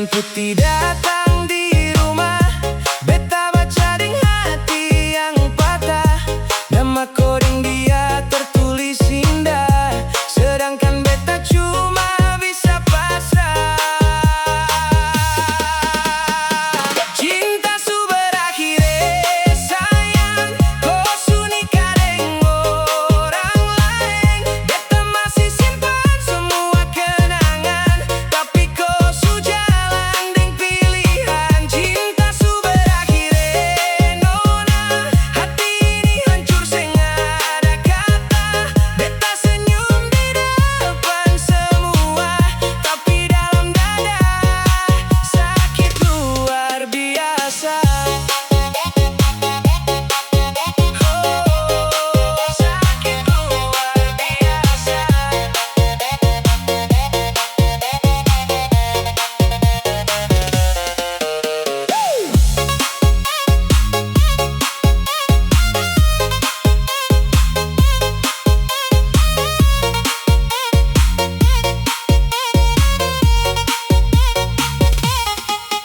putih datang di rumah, beta baca deng hati yang patah. Nama koding dia tertulis indah, sedangkan beta cuma bisa pasrah. Cinta su berakhir, sayang, kau su nikah deng orang lain. Beta masih simpan semua kenangan, tapi kau su jalan deng pilihan. Cinta su berakhir, nona, hati ini hancur seng ada kata. Beta senyum di depan semua, tapi dalam dada sakit luar biasa. Sakit luar biasa.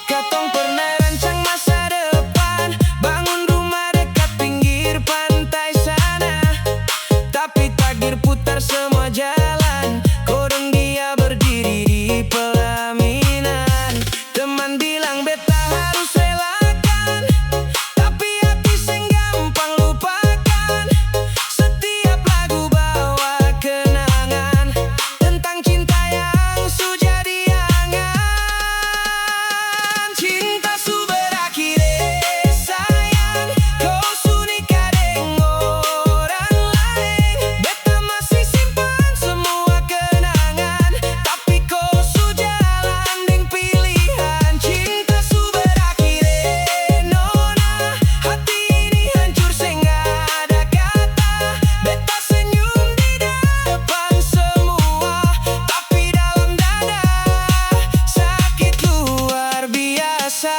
Katong pernah rancang masa depan, bangun rumah dekat pinggir pantai sana. Tapi takdir putar semua jalan, kodong dia berdiri di pelaminan. Teman bilang beta harus relakan, tapi hati seng gampang lupakan. Setiap lagu bawa kenangan tentang cinta yang su jadi angan. Cinta su berakhir, sayang, kau su nikah deng orang lain. Beta masih simpan semua kenangan, tapi kau su jalan deng pilihan. Cinta su berakhir, nona, hati ini hancur seng ada kata. Beta senyum di depan semua, tapi dalam dada sakit luar biasa.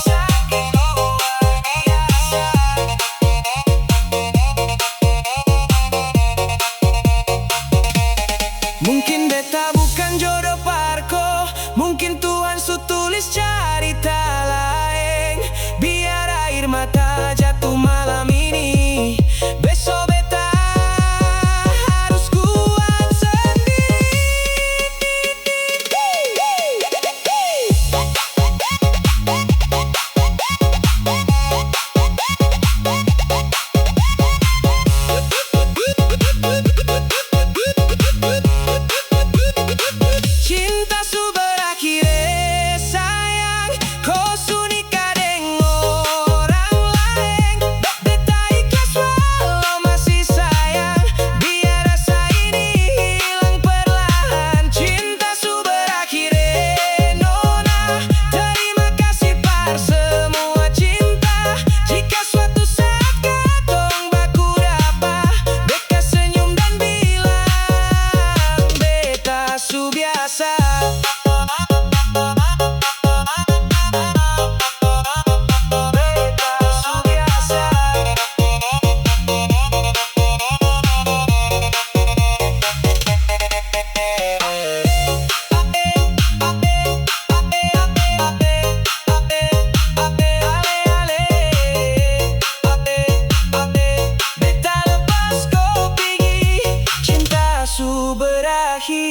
Sakit luar biasa. Mungkin beta bukan jodoh parko, mungkin Tuhan su tulis cerita lain. Biar air mata jatuh malam ini, besok beta harus kuat sendiri. Cinta su berakhir, sayang, kau su nikah deng orang lain. Beta ikhlas walau masih sayang, biar rasa ini hilang perlahan. Cinta su berakhir, nona, terima kasih par semua cinta. Jika suatu saat katong baku dapa, beta senyum dan bilang beta su biasa. Beta su biasa. Beta lepas kau pergi, cinta su berakhir.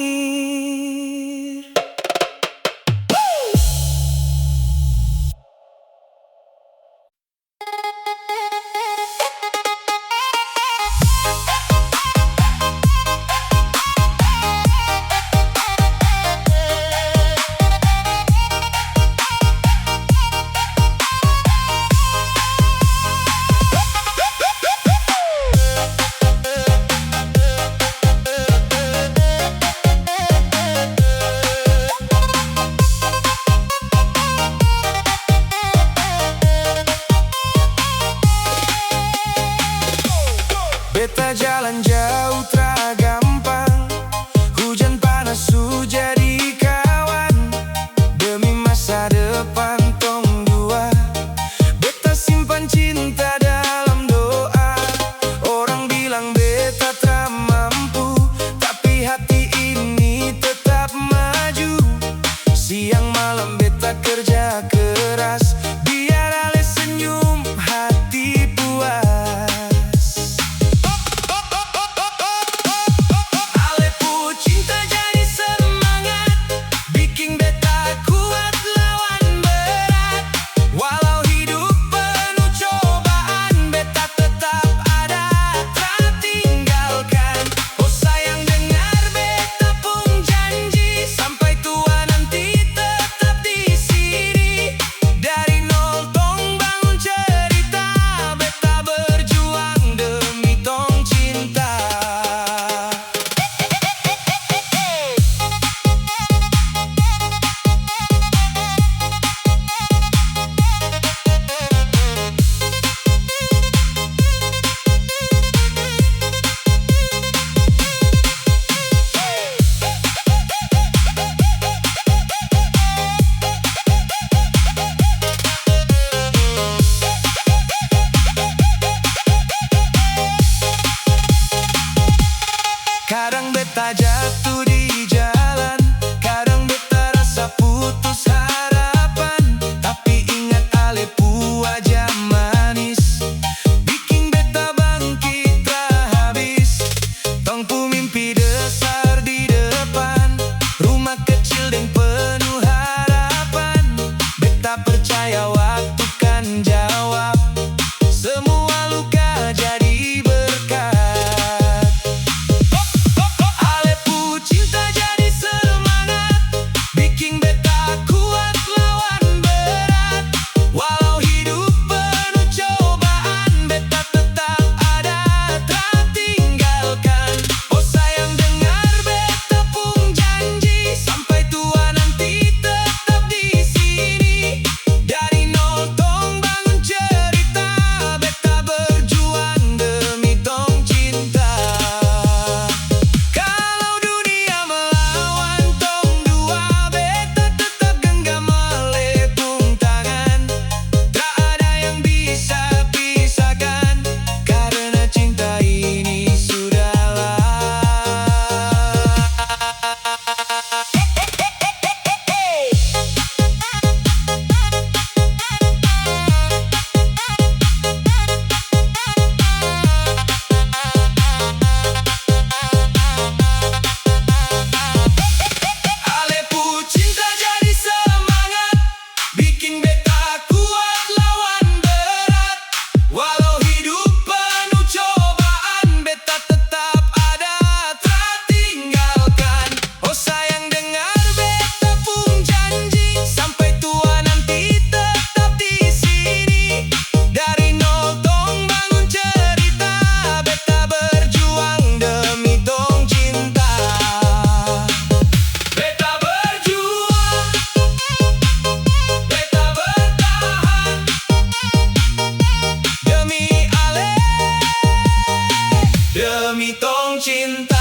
dong cinta.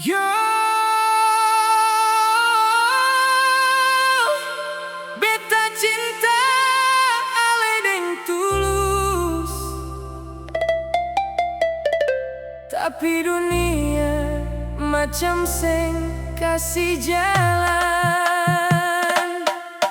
Yo, beta cinta ale deng tulus, tapi dunia macam seng kasih jalan.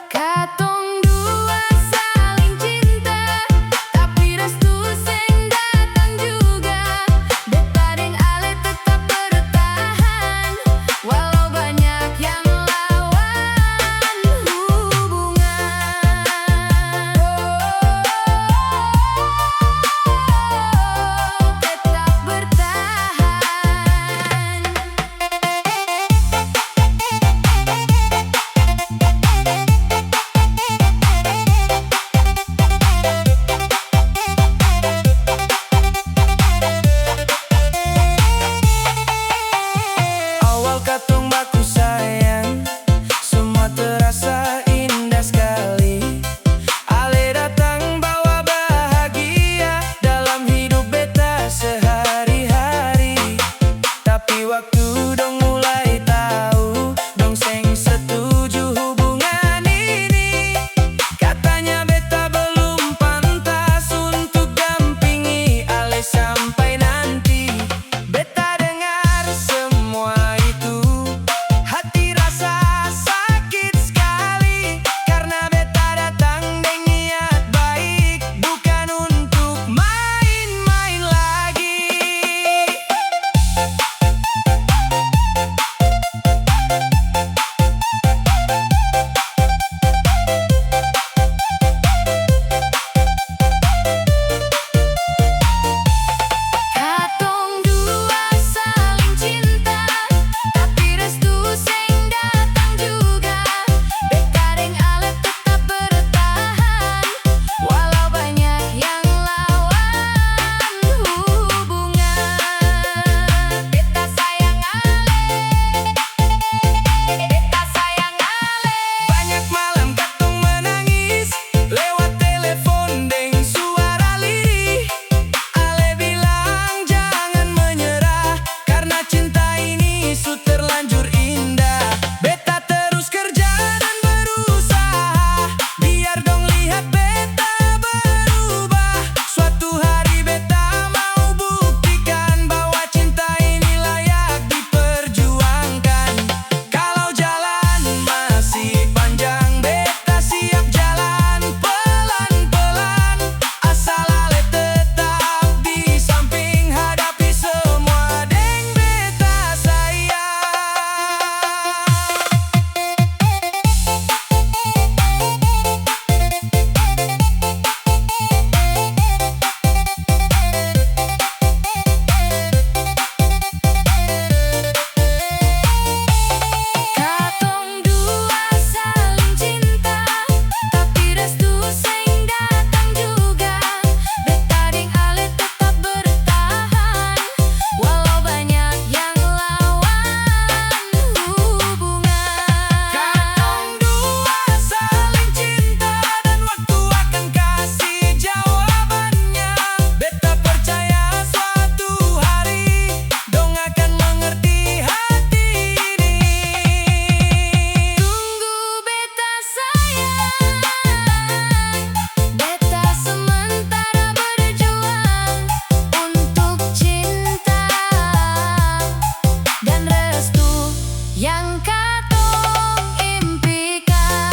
Katong dua saling cinta, tapi restu seng datang juga. Beta deng ale tetap bertahan, walau banyak yang lawan hubungan. Tetap bertahan. Awal katong baku sayang, semua terasa indah sekali. Ale datang bawa bahagia dalam hidup beta sehari-hari. Tapi waktu dong mulai tahu, dong seng setuju hubungan ini. Katanya beta belum pantas untuk dampingi ale sampai nanti. Beta dengar semua itu, hati rasa sakit sekali. Karena beta datang dengan niat baik, bukan untuk main-main lagi. Katong dua saling cinta, tapi restu seng datang juga. Beta deng ale tetap bertahan, walau banyak yang lawan hubungan. Beta sayang ale, beta sayang ale. Banyak malam katong menangis lewat telepon deng suara lirih. Ale bilang jangan menyerah, karena cinta ini su terlanjur indah. Beta terus kerja dan berusaha, biar dong lihat beta berubah. Suatu hari beta mau buktikan bahwa cinta ini layak diperjuangkan. Kalau jalan masih panjang, beta siap jalan pelan-pelan. Asal ale tetap di samping, hadapi semua deng beta sayang. Katong dua saling cinta, tapi restu seng datang juga. Beta deng ale tetap bertahan, walau banyak yang lawan hubungan. Katong dua saling cinta, dan waktu akan kasih jawabannya. Beta percaya suatu hari dong akan mengerti hati ini. Tunggu beta sayang, beta sementara berjuang untuk cinta dan restu yang katong impikan.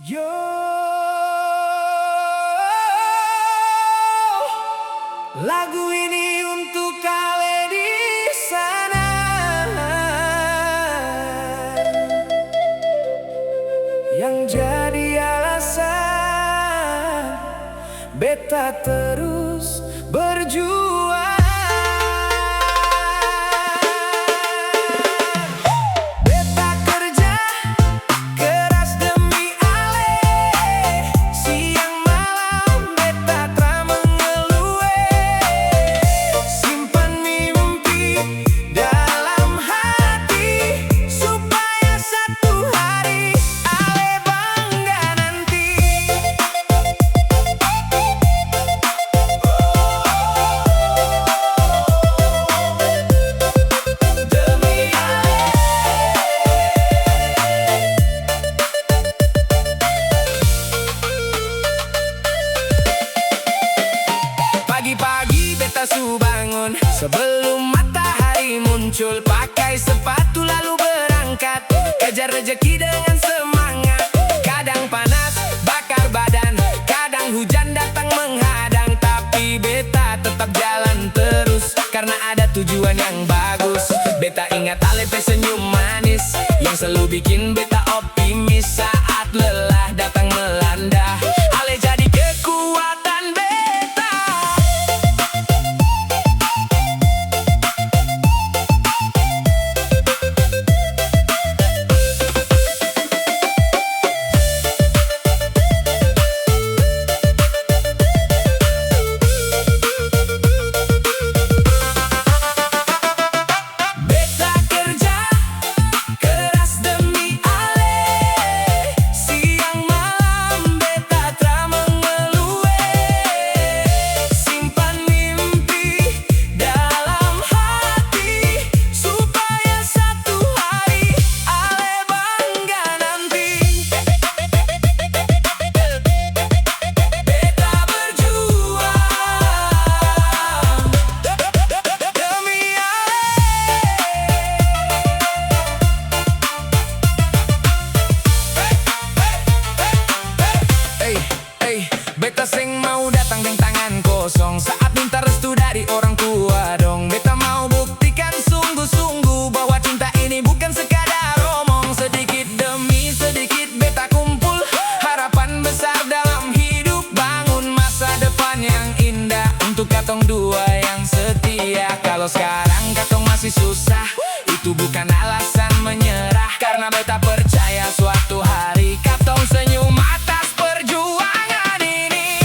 Yo, lagu ini untuk kale di sana yang jadi alasan beta terus berjuang. kejar rezeki dengan semangat. Kadang panas, bakar badan, kadang hujan datang menghadang, tapi beta tetap jalan terus, karena ada tujuan yang bagus. Beta ingat Alepe senyum manis yang selalu bikin beta optimis saat lelah datang melanda. Ale jadi kekuatan beta. Beta kerja keras demi Ale, siang malam beta tak mengeluh. Simpan mimpi dalam hati supaya satu hari Ale bangga nanti. Beta berjuang demi Ale. Beta seng mau datang dengan tangan kosong saat minta restu dari orang tua dong. Beta mau buktikan sungguh-sungguh bahwa cinta ini bukan sekadar omong. Sedikit demi sedikit beta kumpul harapan besar dalam hidup, bangun masa depan yang indah untuk katong dua yang setia. Kalau sekarang katong masih susah, itu bukan alasan menyerah, karena beta percaya suatu hari katong senyum atas perjuangan ini.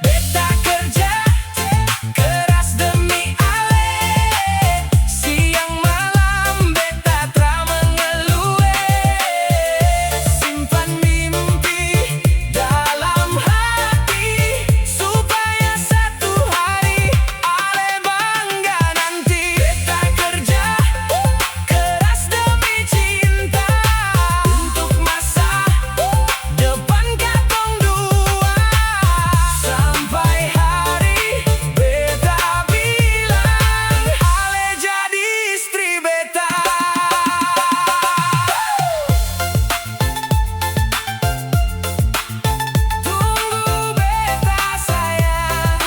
Beta kerja keras demi Ale, siang malam beta tak mengeluh. Simpan mimpi dalam hati supaya satu hari Ale bangga nanti. Beta kerja keras demi cinta untuk masa depan katong dua, sampai hari beta bilang Ale jadi istri beta. Tunggu beta sayang,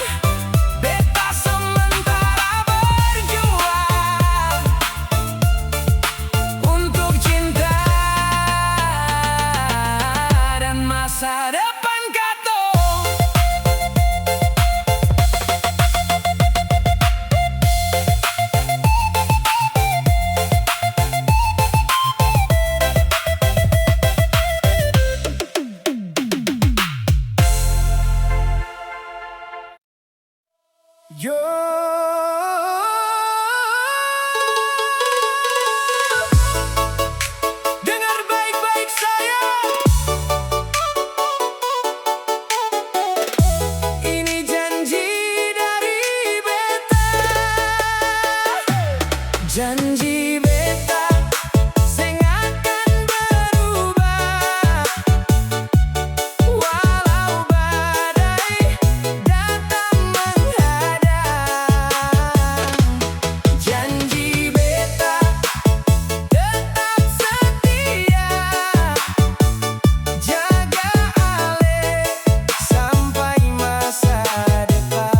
beta sementara berjuang untuk cinta dan masa depan katong. Yo, dengar baik-baik sayang, ini janji dari beta. Janji beta seng akan berubah, walau badai datang menghadang. Janji beta tetap setia, jaga Ale sampai masa depan.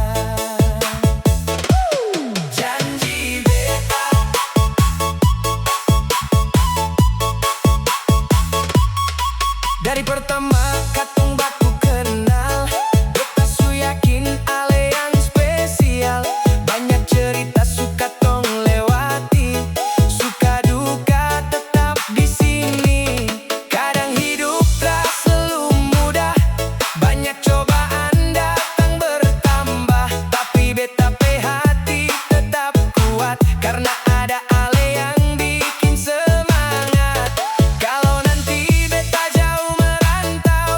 Janji beta dari pertama katong baku kenal, beta su yakin Ale yang spesial. Banyak cerita suka tong lewati, suka duka tetap di sini. Kadang hidup tak selalu mudah, banyak cobaan datang bertambah, tapi beta pe hati tetap kuat, karena ada Ale yang bikin semangat. Kalau nanti beta jauh merantau,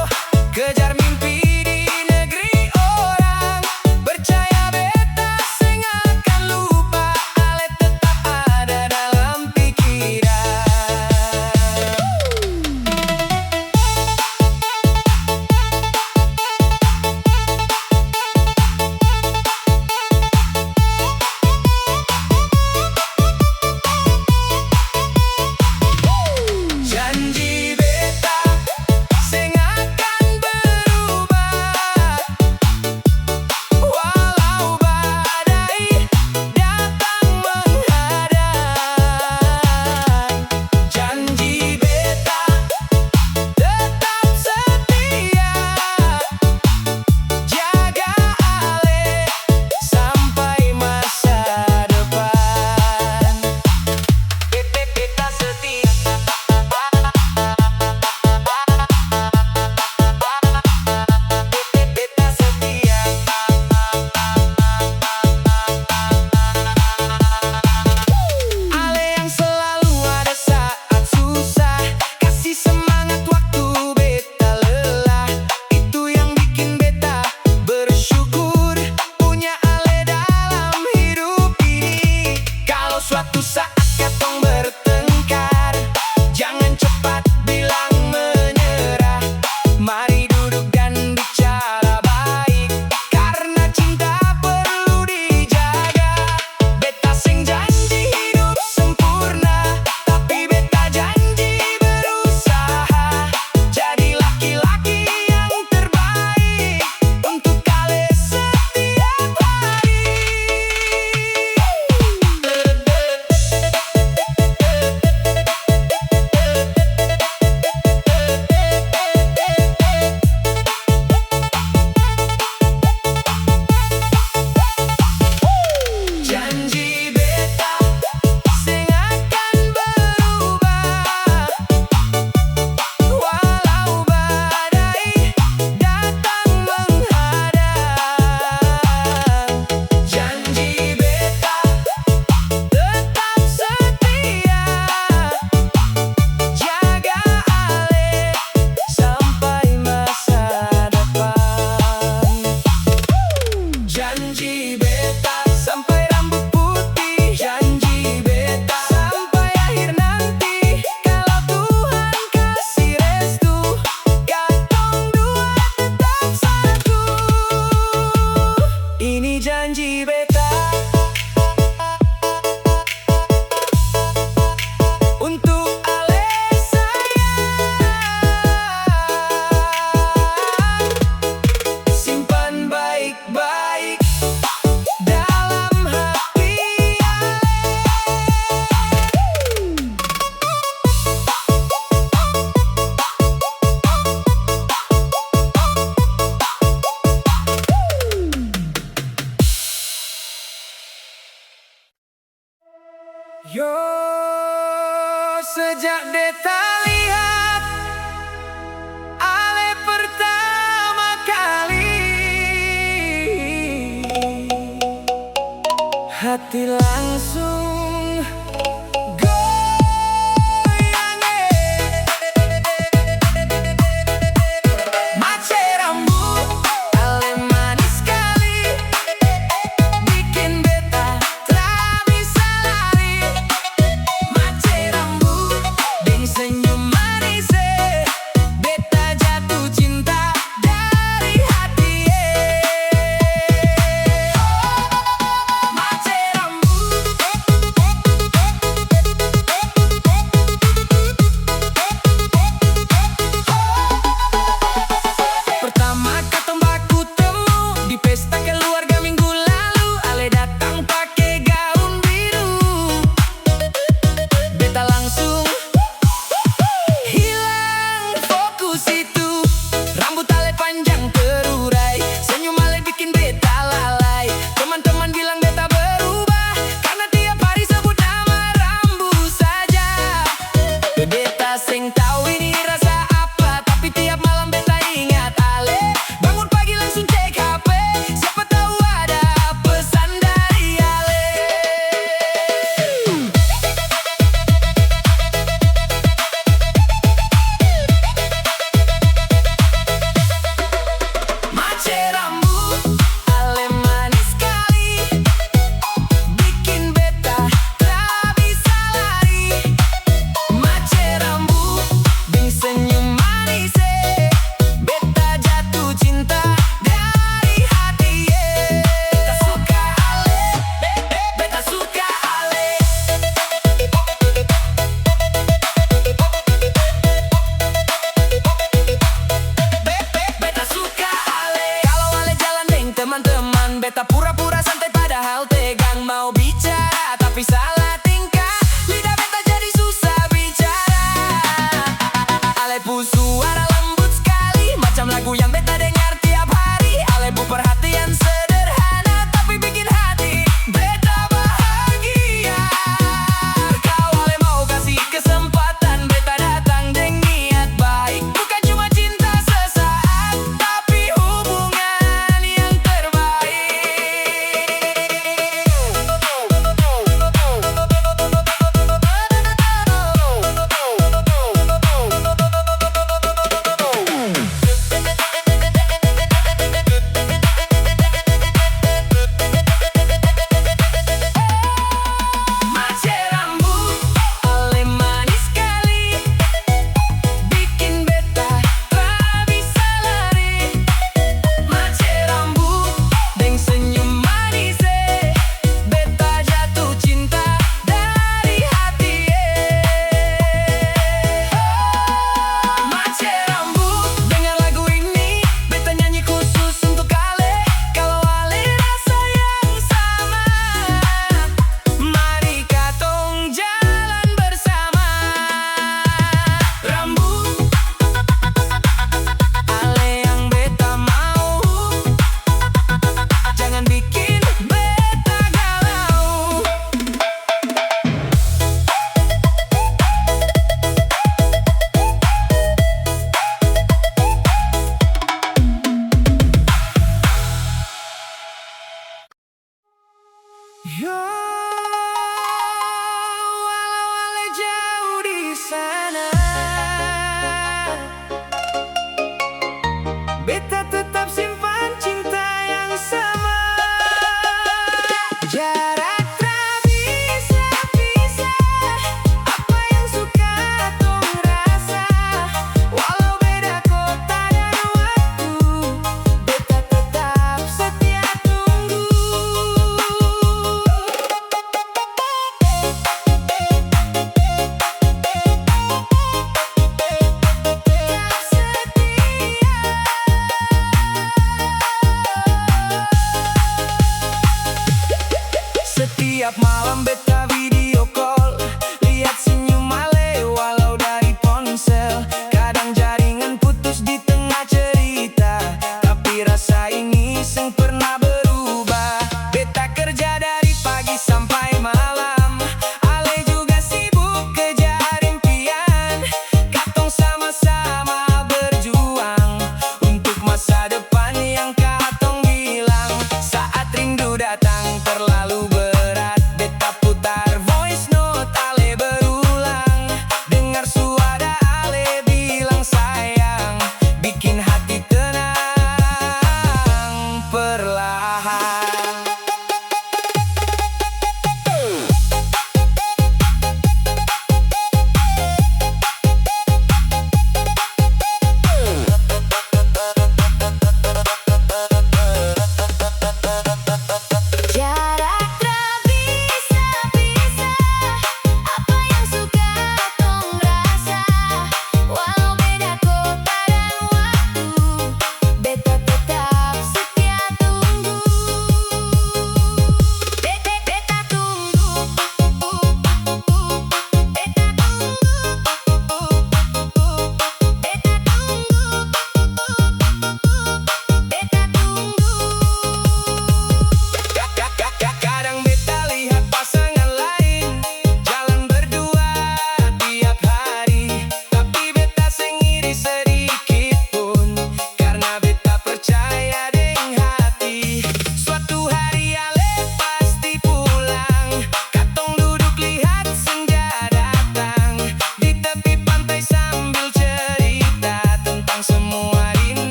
beta lihat ale pertama kali, hati langsung goyang. Mace rambut ale manis sekali, bikin beta tak bisa lari. Mace rambut deng senyum manis, beta jatuh cinta dari hati. Mace rambut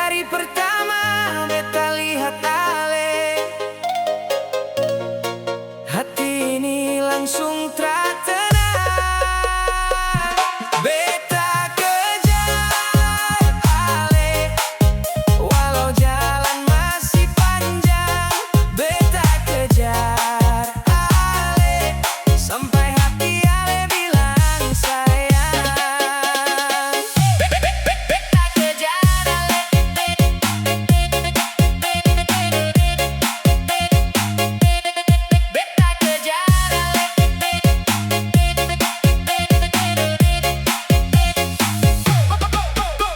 Hari pertama beta lihat Ale, hati ini langsung tertenang. Beta kejar Ale, walau jalan masih panjang. Beta kejar Ale, sampai hati Ale bilang sayang. Beta kejar Ale, beta kejar Ale.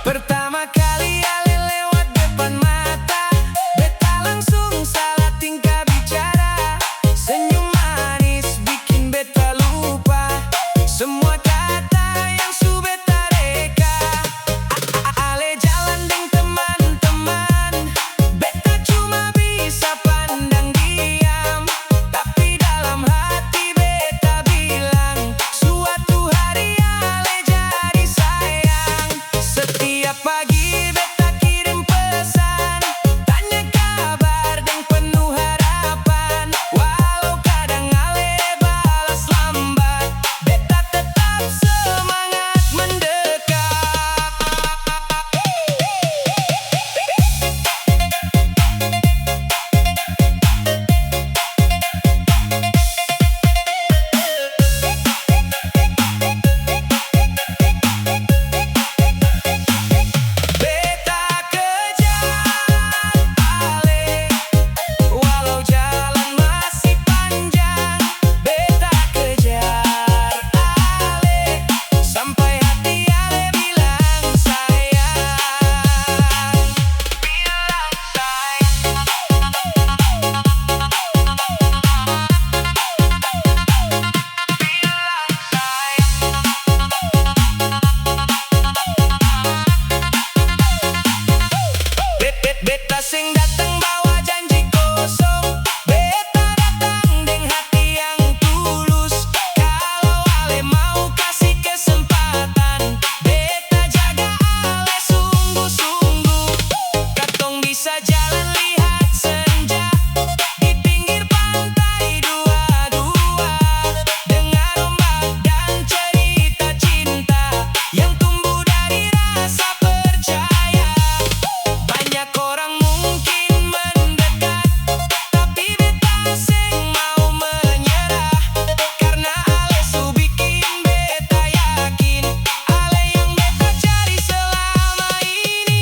Pertama kali Ale lewat depan mata, beta langsung salah tingkah bicara. Senyum manis bikin beta lupa semua kata yang su beta reka. Ale jalan deng teman-teman, beta cuma bisa pandang diam. Tapi dalam hati beta bilang, suatu hari Ale jadi sayang. Setiap pagi beta kirim pesan, tanya kabar deng penuh harapan. Walau kadang Ale balas lambat, beta tetap semangat mendekat. Beta kejar Ale, walau jalan masih panjang. Beta kejar Ale, sampai hati Ale bilang sayang. Bilang sayang. Beta sing datang bawa janji kosong, beta datang deng hati yang tulus. Kalau Ale mau kasih kesempatan, beta jaga Ale sungguh-sungguh. Katong bisa jalan lihat senja di pinggir pantai dua-dua, dengar ombak dan cerita cinta yang tumbuh dari rasa percaya. Banyak orang mungkin mendekat, tapi beta seng mau menyerah. Karena Ale su bikin beta yakin, Ale yang beta cari selama ini.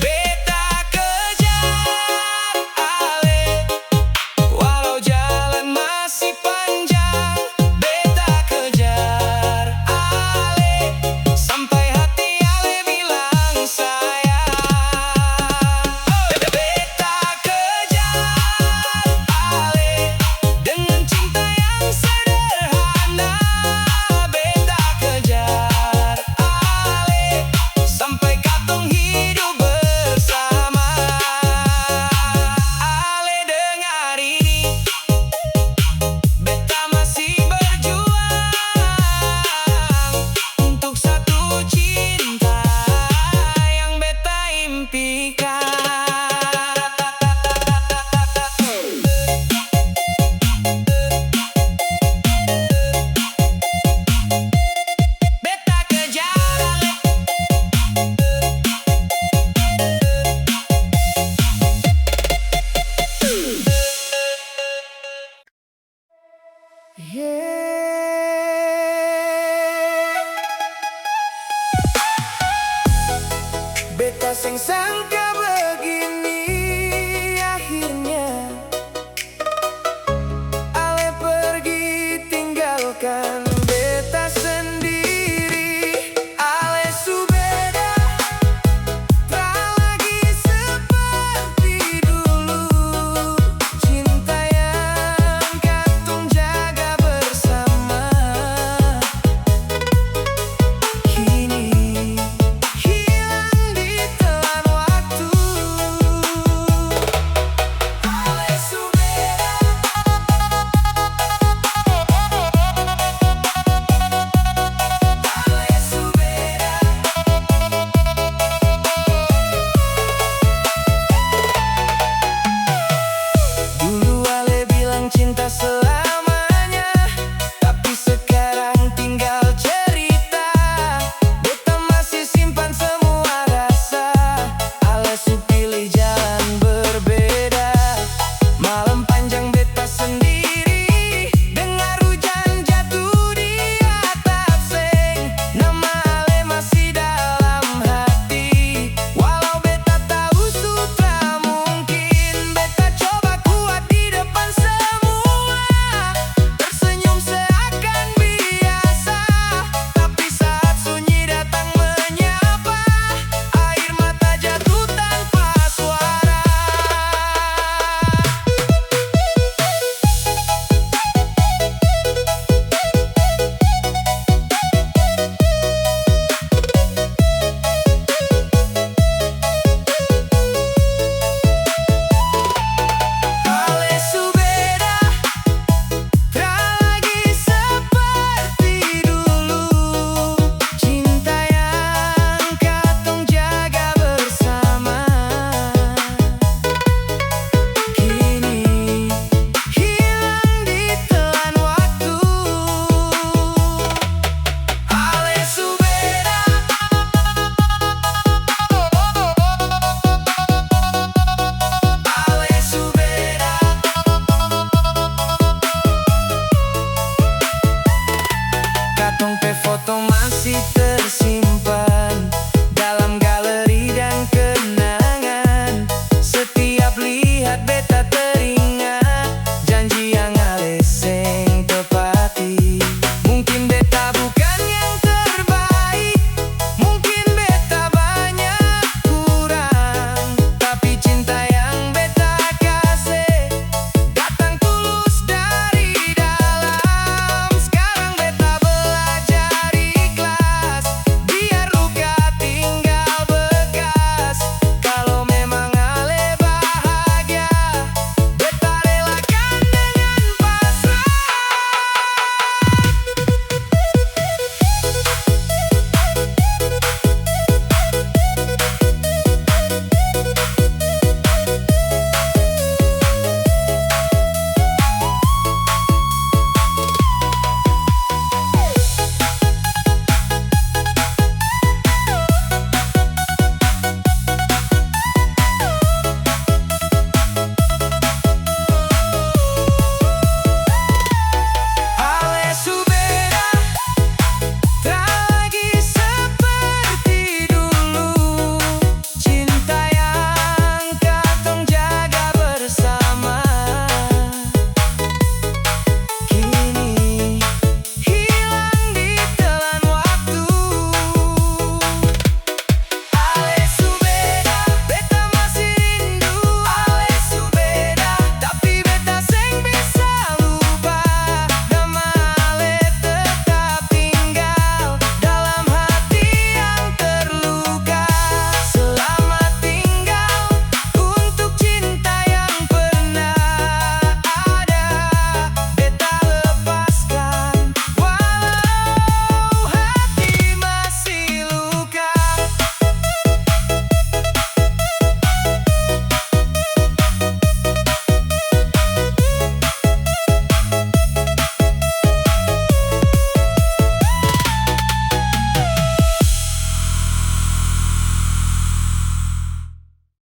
Beta kejar Ale, walau jalan masih panjang. Beta kejar Ale, sampai hati Ale bilang sayang. Beta kejar Ale, dengan cinta yang sederhana. Beta kejar Ale, sampai katong hidup bersama. Ale dengar ini, beta masih berjuang untuk satu cinta yang beta impikan. Beta kejar Ale. Beta sing sangka